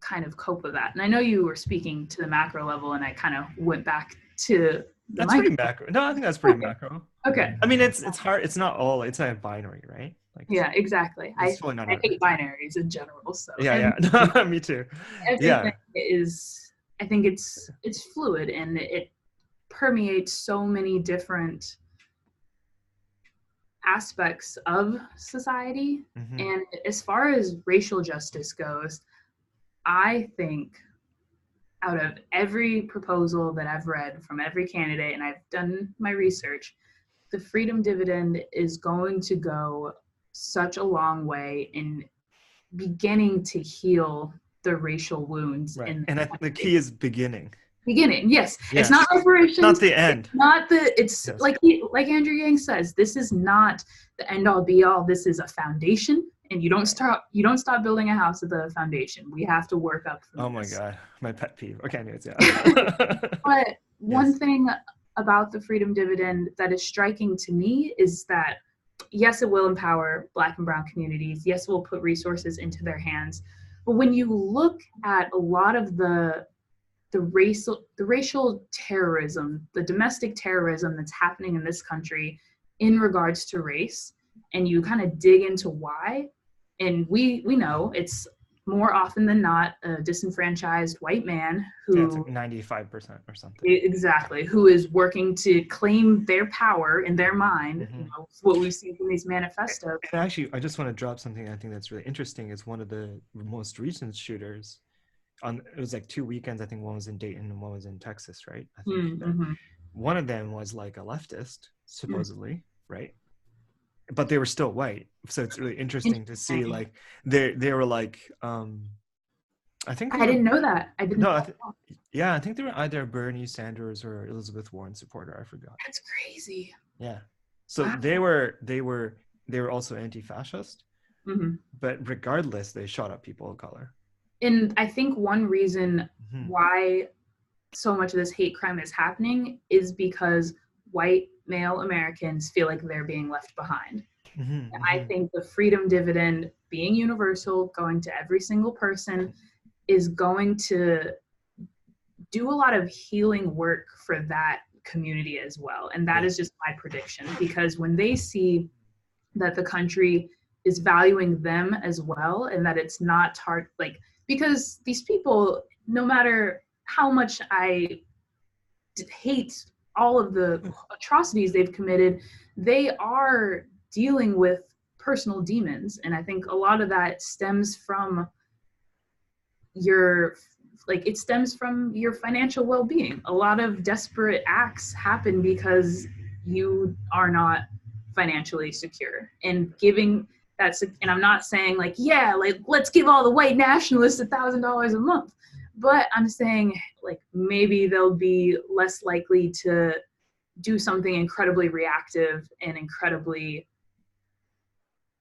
kind of cope with that. And I know you were speaking to the macro level, and I kind of went back to the That's micro. pretty macro. No, I think that's pretty Okay. macro. Okay. I mean, it's hard. It's not binary, right? Like, Yeah, exactly. it's totally not I hate 100%. binaries in general. So Yeah, everything, yeah. Me too. everything Yeah. is, I think it's fluid, and it permeates so many different aspects of society. Mm-hmm. And as far as racial justice goes, I think out of every proposal that I've read from every candidate, and I've done my research, the freedom dividend is going to go such a long way in beginning to heal the racial wounds Right. in And the the country. key is beginning. Beginning, yes. It's Yes. not reparations. Not the It's end. not the. It's Yes. like Andrew Yang says. This is not the end all be all. This is a foundation, and Right. you don't stop building a house at the foundation. We have to work up from Oh my this. God. My pet peeve. Okay, anyways, yeah. But one Yes. thing about the freedom dividend that is striking to me is that yes, it will empower Black and Brown communities. Yes, it will put resources into their hands. But when you look at a lot of the racial terrorism, the domestic terrorism that's happening in this country in regards to race, and you kind of dig into why, and we know it's more often than not a disenfranchised white man Yeah, it's like who 95% or something. exactly who is working to claim their power in their mind. You Hmm. know what we've seen from these manifestos. And actually, I just want to drop something I think that's really interesting is one of the most recent shooters on it was like 2 weekends. I think one was in Dayton and one was in Texas, right? I think Mm-hmm. one of them was like a leftist, Mm-hmm. supposedly, right? But they were still white. So it's really interesting to see Interesting. like they were like I think they I were didn't know that. I didn't no, know that. yeah, I think they were either Bernie Sanders or Elizabeth Warren supporter. I forgot. That's crazy. Yeah. So Wow. they were also anti-fascist, Mm-hmm. but regardless, they shot up people of color. And I think one reason Hmm. why so much of this hate crime is happening is because white male Americans feel like they're being left behind. Hmm. And I Hmm. think the freedom dividend being universal, going to every single person, is going to do a lot of healing work for that community as well. And that Yeah. is just my prediction because when they see that the country is valuing them as well and that it's not hard, like, because these people, no matter how much I hate all of the atrocities they've committed, they are dealing with personal demons. And I think a lot of that stems from your it stems from your financial well-being. A lot of desperate acts happen because you are not financially secure, and giving that's and I'm not saying like yeah like let's give all the white nationalists $1,000 a month, but I'm saying like maybe they'll be less likely to do something incredibly reactive and incredibly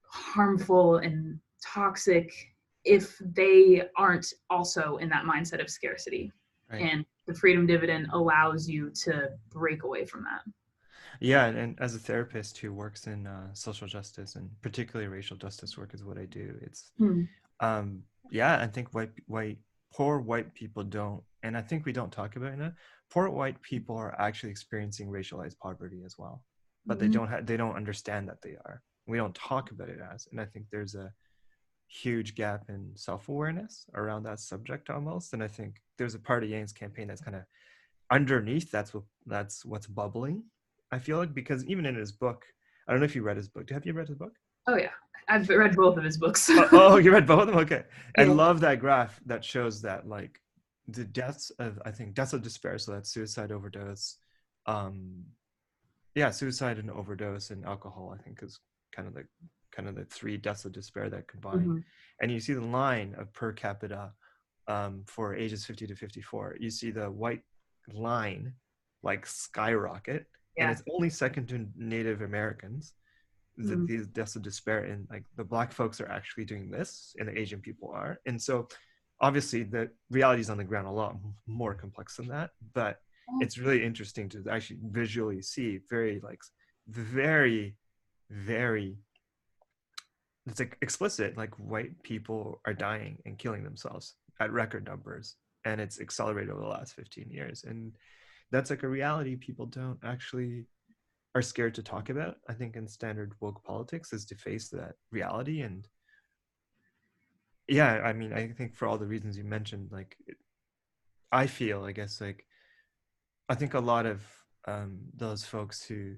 harmful and toxic if they aren't also in that mindset of scarcity. Right. And the freedom dividend allows you to break away from that. Yeah, and as a therapist who works in social justice and particularly racial justice work is what I do. It's Hmm. um yeah, I think poor white people don't, and I think we don't talk about it enough. Poor white people are actually experiencing racialized poverty as well, but Mm-hmm. they don't understand that they are. We don't talk about it as, and I think there's a huge gap in self-awareness around that subject almost. And I think there's a part of Yang's campaign that's kind of underneath. That's what's bubbling. I feel like because even in his book, I don't know if you read his book. Have you read his book? Oh yeah, I've read both of his books. Oh, you read both of them? Okay. I Yeah. love that graph that shows that like the deaths of I think deaths of despair, so that's suicide, overdose, um, yeah, suicide and overdose and alcohol, I think is kind of the three deaths of despair that combine. Mm-hmm. And you see the line of per capita for ages 50 to 54. You see the white line like skyrocket, and Yeah. it's only second to Native Americans that Mm-hmm. these deaths of despair, and like the black folks are actually doing this and the Asian people are. And so obviously the reality is on the ground a lot more complex than that, but it's really interesting to actually visually see very very it's like explicit, like white people are dying and killing themselves at record numbers, and it's accelerated over the last 15 years. And that's like a reality people don't actually are scared to talk about, I think, in standard woke politics, is to face that reality. And yeah, I mean, I think for all the reasons you mentioned, like I feel, I guess, like I think a lot of those folks who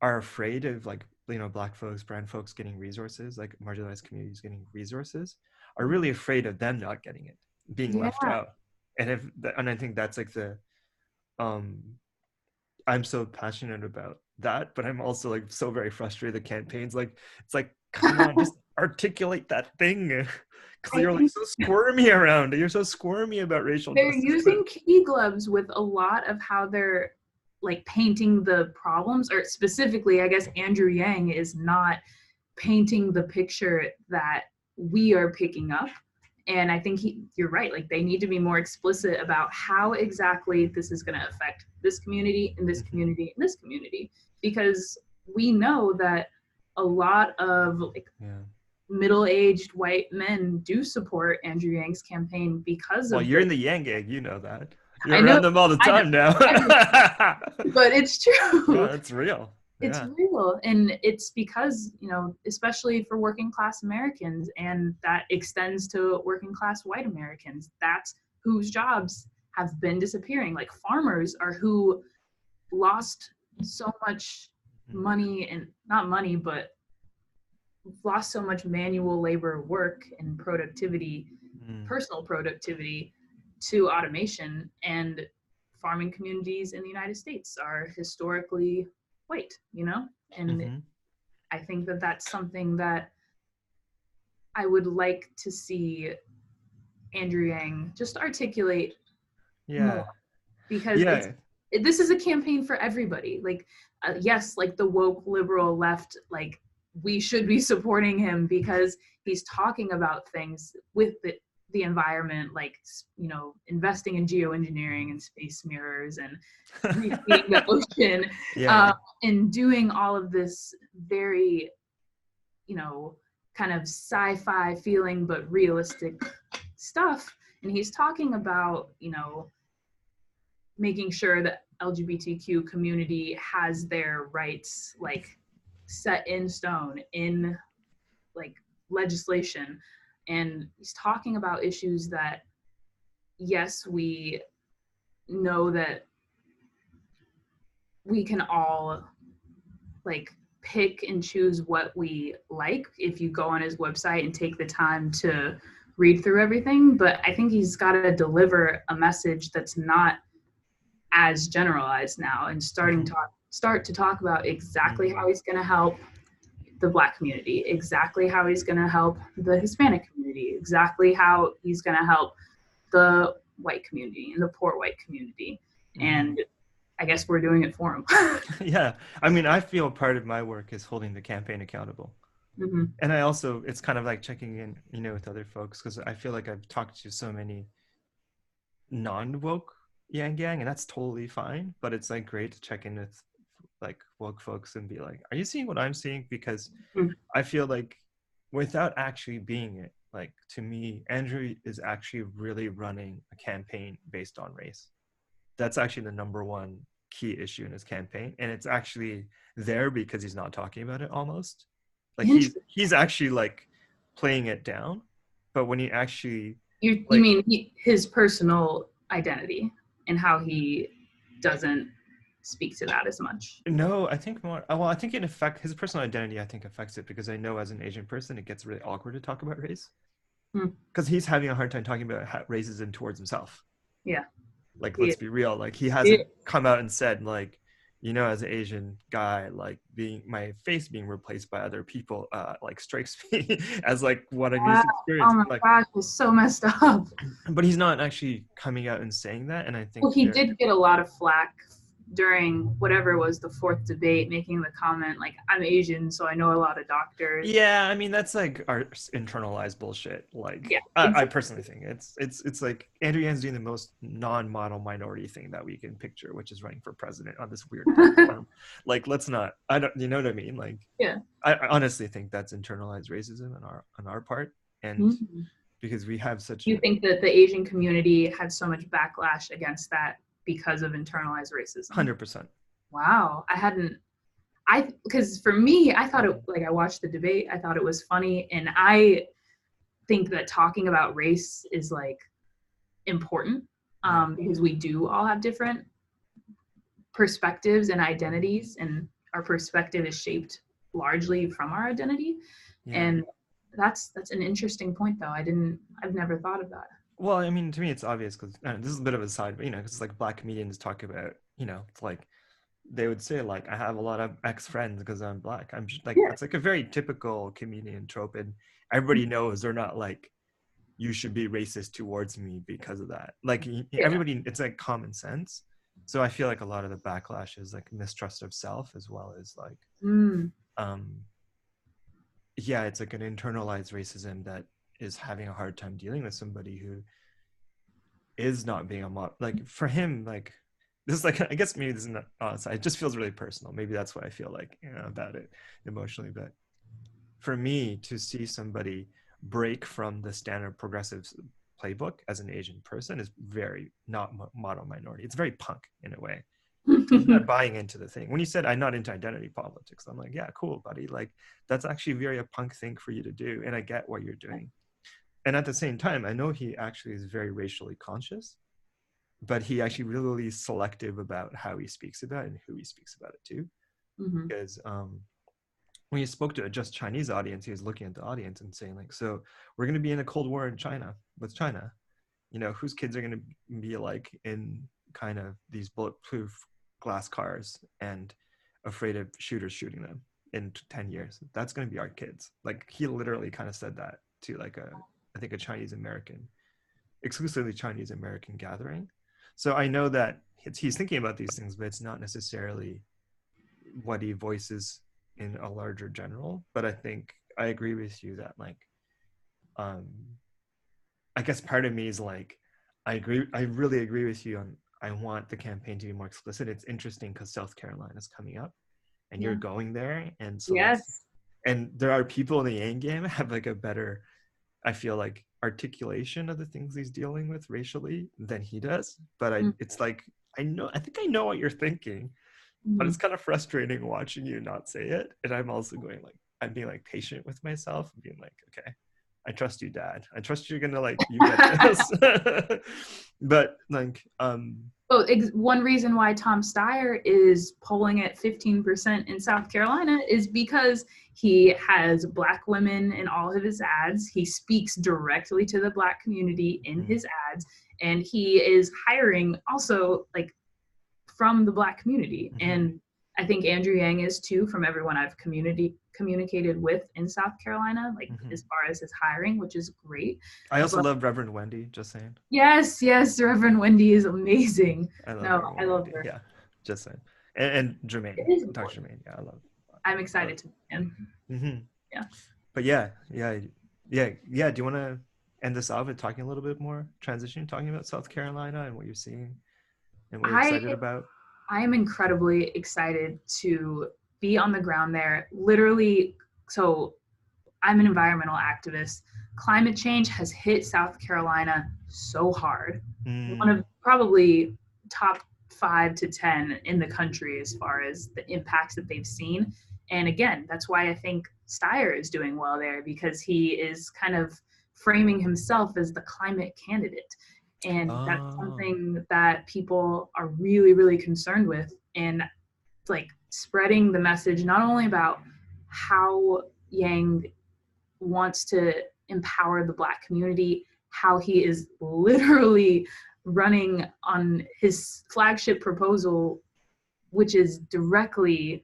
are afraid of like black folks, brown folks getting resources, like marginalized communities getting resources, are really afraid of them not getting it, being Yeah. left out. And I think that's like the um I'm so passionate about that, but I'm also like so very frustrated. The campaigns, like, it's like, come on, just articulate that thing, because I you're like think so squirmy around it. You're so squirmy about racial they're justice, but using key gloves with a lot of how they're like painting the problems, or specifically, I guess Andrew Yang is not painting the picture that we are picking up. And I think you're right. Like they need to be more explicit about how exactly this is going to affect this community and this mm-hmm. community and this community, because we know that a lot of like Yeah. middle-aged white men do support Andrew Yang's campaign because Well, of you're the. in the Yang gang, you know that. I You're know, around them all the I know, time now. I know, but it's Yeah, true. it's real. It's Yeah. real, and it's because, especially for working class Americans, and that extends to working class white Americans, that's whose jobs have been disappearing. Like farmers are who lost so much Mm-hmm. money, and not money, but lost so much manual labor work and productivity, Mm-hmm. personal productivity, to automation. And farming communities in the United States are historically white, and Mm-hmm. I think that that's something that I would like to see Andrew Yang just articulate more, Yeah. because Yeah. this is a campaign for everybody. Like, yes, like the woke liberal left, like we should be supporting him because he's talking about things with the environment, like investing in geoengineering and space mirrors and refeeding the ocean, Yeah. and doing all of this very you know kind of sci-fi feeling but realistic stuff. And he's talking about making sure that LGBTQ community has their rights like set in stone in like legislation. And he's talking about issues that, yes, we know that we can all like pick and choose what we like if you go on his website and take the time to read through everything. But I think he's got to deliver a message that's not as generalized now, and Mm-hmm. start to talk about exactly Mm-hmm. how he's going to help the Black community, exactly how he's going to help the Hispanic community, exactly how he's going to help the white community and the poor white community. Mm-hmm. And I guess we're doing it for him. Yeah. I mean, I feel part of my work is holding the campaign accountable. Mm-hmm. And I also, it's kind of like checking in, with other folks, because I feel like I've talked to so many non-woke Yang Gang, and that's totally fine. But it's like great to check in with like woke folks and be like, are you seeing what I'm seeing? Because Mm-hmm. I feel like without actually being it, like to me, Andrew is actually really running a campaign based on race. That's actually the number one key issue in his campaign, and it's actually there because he's not talking about it almost. Like he's actually like playing it down, but when he actually You like mean his personal identity and how he doesn't speak to that as much? no, I think more. Well, I think it affects his personal identity. I think affects it because I know as an Asian person, it gets really awkward to talk about race Hmm. because he's having a hard time talking about racism towards himself. Yeah. Like, let's Yeah. be real. Like, he Yeah. hasn't come out and said like, as an Asian guy, like being my face being replaced by other people, like strikes me as like what I'm used Wow. to Oh experiencing. my Like, gosh, it's so messed up. but he's not actually coming out and saying that, and I think Well, he there. did get a lot of flack during whatever was the fourth debate, making the comment like, "I'm Asian, so I know a lot of doctors." Yeah, I mean that's like our internalized bullshit. Like Yeah, I exactly. personally think it's like Andrew Yan's doing the most non-model minority thing that we can picture, which is running for president on this weird platform. Like, let's not. I don't. You know what I mean? Like, Yeah. I honestly think that's internalized racism on our part, and Mm-hmm. because we have such You a. think that the Asian community had so much backlash against that because of internalized racism? 100%. Wow, I hadn't. Because for me, I thought it like I watched the debate, I thought it was funny, and I think that talking about race is like important, Yeah. because we do all have different perspectives and identities, and our perspective is shaped largely from our identity. Yeah. And that's an interesting point, though. I've never thought of that. Well, I mean, to me, it's obvious because this is a bit of a side, but because like black comedians talk about, it's like they would say like I have a lot of ex friends because I'm black. I'm just like Yeah. that's like a very typical comedian trope, and everybody knows they're not like you should be racist towards me because of that. Like Yeah. everybody, it's like common sense. So I feel like a lot of the backlash is like mistrust of self as well as like, Mm. um, yeah, it's like an internalized racism that is having a hard time dealing with somebody who is not being a mod. Like for him, like this is like I guess maybe this is not. It just feels really personal. Maybe that's what I feel like about it emotionally. But for me to see somebody break from the standard progressive playbook as an Asian person is very not model minority. It's very punk in a way. He's not buying into the thing. When you said I'm not into identity politics, I'm like, yeah, cool, buddy. Like that's actually very a punk thing for you to do, and I get what you're doing. And at the same time, I know he actually is very racially conscious, but he actually really selective about how he speaks about it and who he speaks about it to. Hmm. Because when he spoke to a just Chinese audience, he was looking at the audience and saying like, so we're going to be in a cold war in China with China. Whose kids are going to be like in kind of these bulletproof glass cars and afraid of shooters shooting them in 10 years. That's going to be our kids. Like he literally kind of said that to like I think a Chinese American, exclusively Chinese American gathering. So I know that he's thinking about these things, but it's not necessarily what he voices in a larger general. But I think I agree with you that like, um, I guess part of me is like, I really agree with you on. I want the campaign to be more explicit. It's interesting because South Carolina is coming up, and you're Yeah. going there, and so let's. Yes. And there are people in the Yang game have like a better, I feel like, articulation of the things he's dealing with racially than he does. But it's like I think I know what you're thinking, but Mm-hmm. it's kind of frustrating watching you not say it. And I'm also going like, I'm being like patient with myself and being like, okay, I trust you, Dad. I trust you're gonna like you get this. But like, Well, one reason why Tom Steyer is polling at 15% in South Carolina is because he has Black women in all of his ads. He speaks directly to the Black community in mm, his ads, and he is hiring also like from the Black community. mm-hmm, And I think Andrew Yang is too, from everyone I've communicated with in South Carolina, like mm-hmm. as far as his hiring, which is great. I also But love Reverend Wendy. Just saying, yes, yes, Reverend Wendy is amazing. I love No, I Reverend love Wendy. her. Yeah, just saying. And It Jermaine, is Dr. important. Jermaine. Yeah, I'm I love. excited to meet him. Mm-hmm. Yeah. But yeah. Do you want to end this off with talking a little bit more transition, talking about South Carolina and what you're seeing and what you're I excited about? I am incredibly excited to be on the ground there. Literally, so I'm an environmental activist. Climate change has hit South Carolina so hard. One Mm, of probably top 5 to 10 in the country as far as the impacts that they've seen. And again, that's why I think Steyer is doing well there because he is kind of framing himself as the climate candidate. And that's oh, something that people are really, really concerned with. And like spreading the message not only about how Yang wants to empower the Black community, how he is literally running on his flagship proposal, which is directly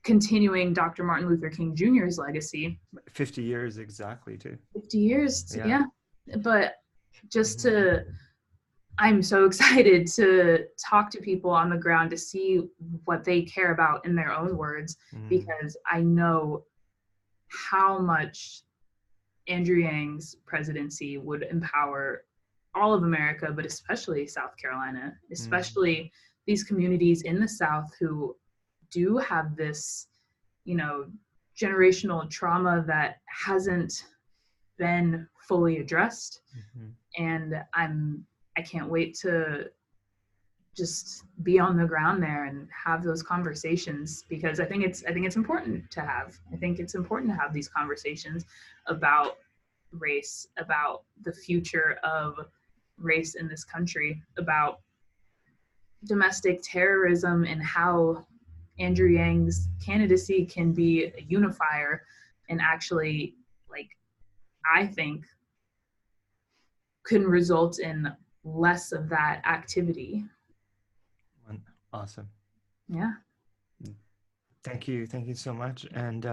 continuing Dr. Martin Luther King Jr.'s legacy. 50 years exactly too. 50 years, Yeah. yeah. But just Mm-hmm. to, I'm so excited to talk to people on the ground to see what they care about in their own words, Mm, because I know how much Andrew Yang's presidency would empower all of America, but especially South Carolina, mm, especially these communities in the South who do have this, you know, generational trauma that hasn't been fully addressed. mm-hmm. And I can't wait to just be on the ground there and have those conversations because I think it's important to have. I think it's important to have these conversations about race, about the future of race in this country, about domestic terrorism and how Andrew Yang's candidacy can be a unifier and actually like I think can result in less of that activity. Awesome. Yeah, Thank you so much. And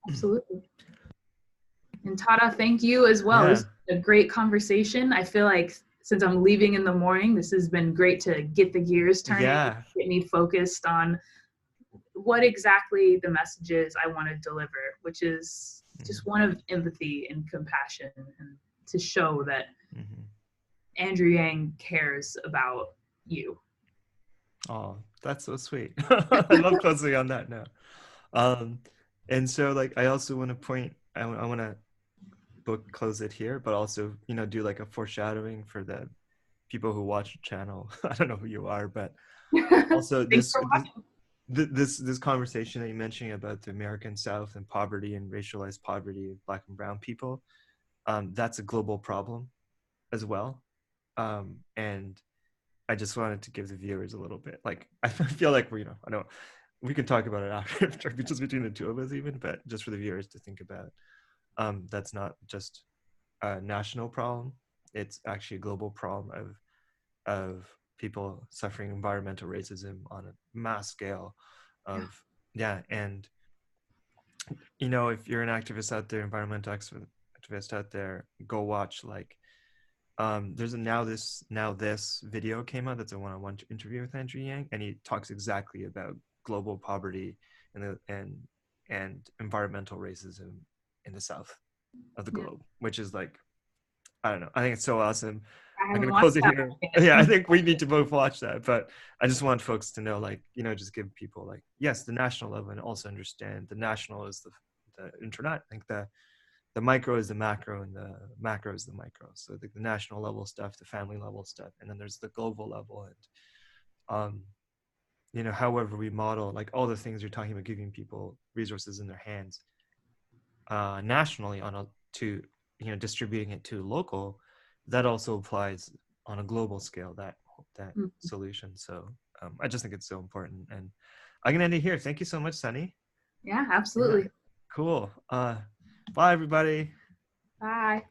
absolutely. And Tada, thank you as well. yeah, This was a great conversation. I feel like since I'm leaving in the morning, this has been great to get the gears turning, yeah. get me focused on what exactly the message is I want to deliver, which is just one of empathy and compassion, and to show that Mm-hmm. Andrew Yang cares about you. Oh, that's so sweet. I love closing on that note. Um, and so like I also want to point, I want to book close it here, but also, you know, do like a foreshadowing for the people who watch the channel. I don't know who you are, but also Thanks for watching. this conversation that you're mentioning about the American South and poverty and racialized poverty of Black and Brown people, that's a global problem as well. And I just wanted to give the viewers a little bit, like, I feel like we're, you know, I don't, we can talk about it after, just between the two of us even, but just for the viewers to think about, that's not just a national problem. It's actually a global problem of people suffering environmental racism on a mass scale Yeah, of, yeah. And, you know, if you're an activist out there, environmental activist out there, go watch, like, there's a now this video came out that's a one-on-one interview with Andrew Yang, and he talks exactly about global poverty and and environmental racism in the south of the yeah. globe, which is like, I don't know, I think it's so awesome. I I'm haven't gonna watched close it that here. one Yeah, I yet. think we need to both watch that, but I just want folks to know, like, you know, just give people, like, yes, the national level, and also understand the national is the internet. I think the micro is the macro, and the macro is the micro. So the national level stuff, the family level stuff, and then there's the global level. And you know, however we model, like, all the things you're talking about, giving people resources in their hands, nationally, on a to, you know, distributing it to local, that also applies on a global scale, that Mm. solution. So I just think it's so important. And I'm gonna end it here. Thank you so much, Sunny. Yeah, Yeah, absolutely. cool. Bye everybody. Bye.